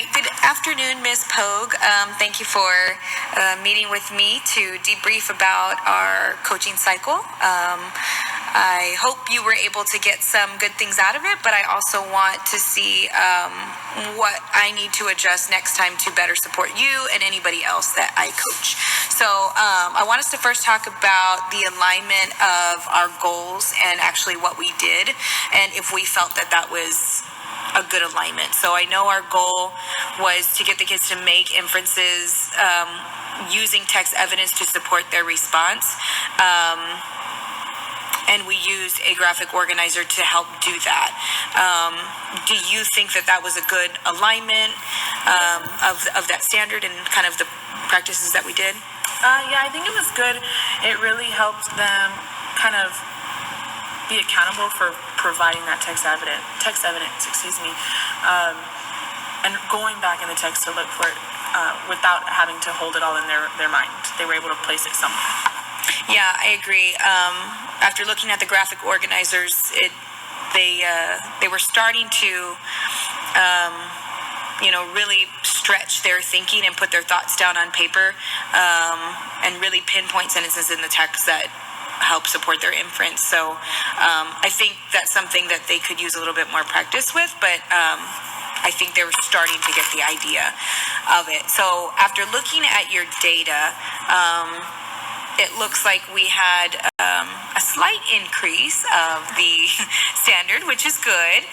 right. Good afternoon, Ms. Pogue. Thank you for meeting with me to debrief about our coaching cycle. I hope you were able to get some good things out of it, but I also want to see what I need to adjust next time to better support you and anybody else that I coach. So I want us to first talk about the alignment of our goals and actually what we did, and if we felt that that was a good alignment. So I know our goal was to get the kids to make inferences using text evidence to support their response. And we used a graphic organizer to help do that. Do you think that that was a good alignment of that standard and kind of the practices that we did? Yeah, I think it was good. It really helped them kind of be accountable for providing that text evidence, and going back in the text to look for it without having to hold it all in their mind. They were able to place it somewhere. Yeah, I agree. After looking at the graphic organizers, they were starting to really stretch their thinking and put their thoughts down on paper, and really pinpoint sentences in the text that help support their inference. So I think that's something that they could use a little bit more practice with, but I think they were starting to get the idea of it. So after looking at your data, it looks like we had a slight increase of the standard, which is good.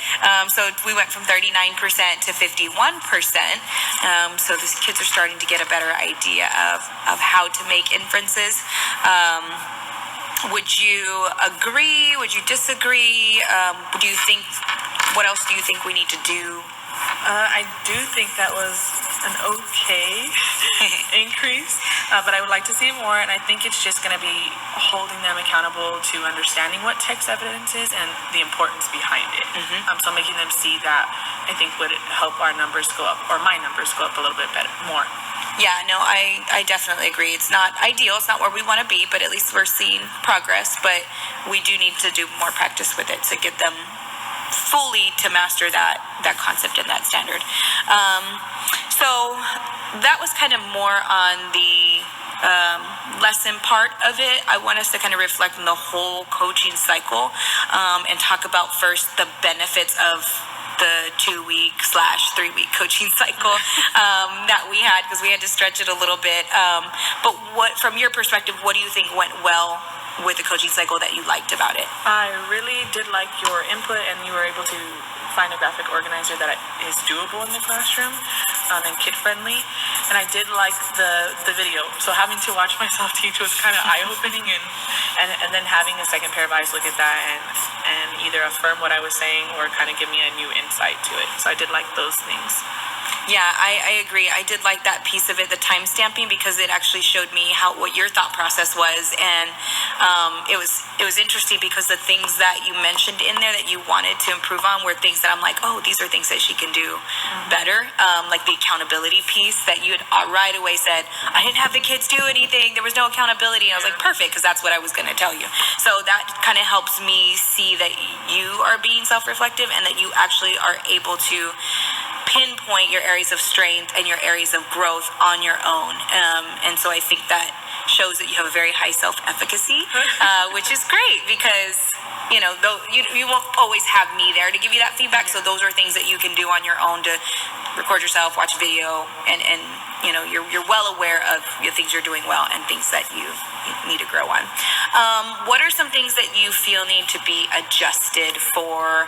So we went from 39% to 51%. So the kids are starting to get a better idea of how to make inferences. Would you agree? Would you disagree? What else do you think we need to do? I do think that was an okay increase, but I would like to see more, and I think it's just going to be holding them accountable to understanding what text evidence is and the importance behind it. So making them see that, I think, would help our numbers go up, or my numbers go up a little bit more. Yeah, no, I definitely agree. It's not ideal. It's not where we want to be, but at least we're seeing progress. But we do need to do more practice with it to get them fully to master that concept and that standard. So that was kind of more on the lesson part of it. I want us to kind of reflect on the whole coaching cycle, and talk about first the benefits of the 2-week/3-week coaching cycle that we had, because we had to stretch it a little bit. But from your perspective, what do you think went well with the coaching cycle that you liked about it? I really did like your input, and you were able to find a graphic organizer that is doable in the classroom and kid-friendly. And I did like the video. So having to watch myself teach was kind of eye-opening, and then having a second pair of eyes look at that and either affirm what I was saying or kind of give me a new insight to it. So I did like those things. Yeah, I agree. I did like that piece of it, the time stamping, because it actually showed me what your thought process was, and it was interesting because the things that you mentioned in there that you wanted to improve on were things that I'm like, oh, these are things that she can do better, like the accountability piece that you had right away said, I didn't have the kids do anything, there was no accountability, and I was like, perfect, because that's what I was going to tell you. So that kind of helps me see that you are being self-reflective and that you actually are able to pinpoint your areas of strength and your areas of growth on your own. And so I think that shows that you have a very high self-efficacy, which is great, because though you won't always have me there to give you that feedback. So those are things that you can do on your own, to record yourself, watch video, and you're well aware of the things you're doing well and things that you need to grow on. What are some things that you feel need to be adjusted for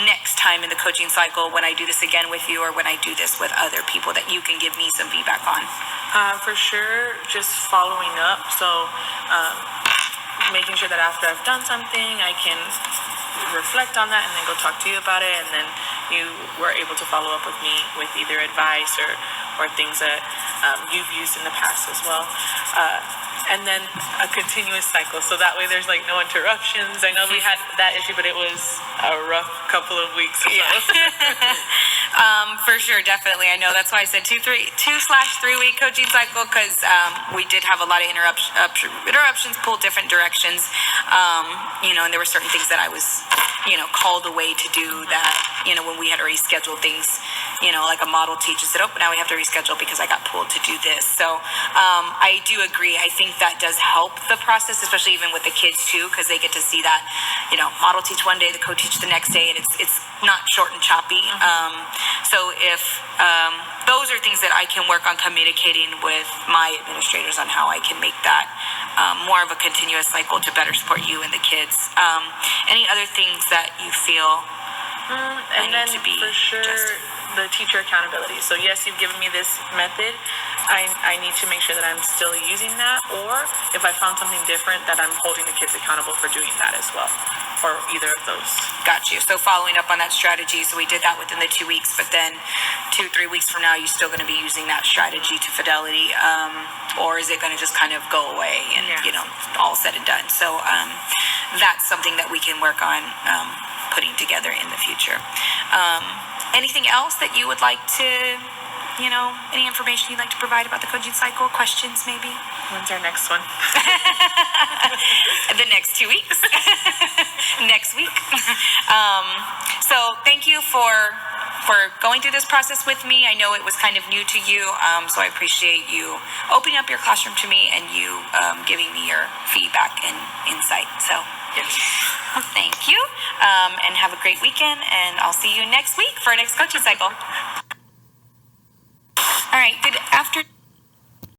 next time in the coaching cycle, when I do this again with you or when I do this with other people, that you can give me some feedback on? For sure, just following up. So making sure that after I've done something, I can reflect on that and then go talk to you about it, and then you were able to follow up with me with either advice or things that you've used in the past as well. And then a continuous cycle, so that way there's like no interruptions. I know we had that issue, but it was a rough couple of weeks. Yeah. For sure, definitely. I know that's why I said 2/3-week coaching cycle, because we did have a lot of interruptions, pull different directions, and there were certain things that I was, called away to do that, when we had already scheduled things like a model teach, said, oh, now we have to reschedule because I got pulled to do this. So I do agree. I think that does help the process, especially even with the kids too, because they get to see that, model teach one day, the co-teach the next day, and it's not short and choppy. So if those are things that I can work on communicating with my administrators on how I can make that more of a continuous cycle to better support you and the kids. Any other things that you feel and then for sure adjusted? the teacher accountability. So yes, you've given me this method. I need to make sure that I'm still using that, or if I found something different, that I'm holding the kids accountable for doing that as well, or either of those. Got you. So following up on that strategy, so we did that within the 2 weeks, but then 2-3 weeks from now, you're still going to be using that strategy to fidelity, or is it going to just kind of go away and, all said and done? So that's something that we can work on putting together in the future. Anything else that you would like to, any information you'd like to provide about the coaching cycle? Questions, maybe? When's our next one? The next 2 weeks. Next week. So thank you for going through this process with me. I know it was kind of new to you, so I appreciate you opening up your classroom to me and you giving me your feedback and insight. So thank you, and have a great weekend, and I'll see you next week for our next coaching cycle. All right, good afternoon.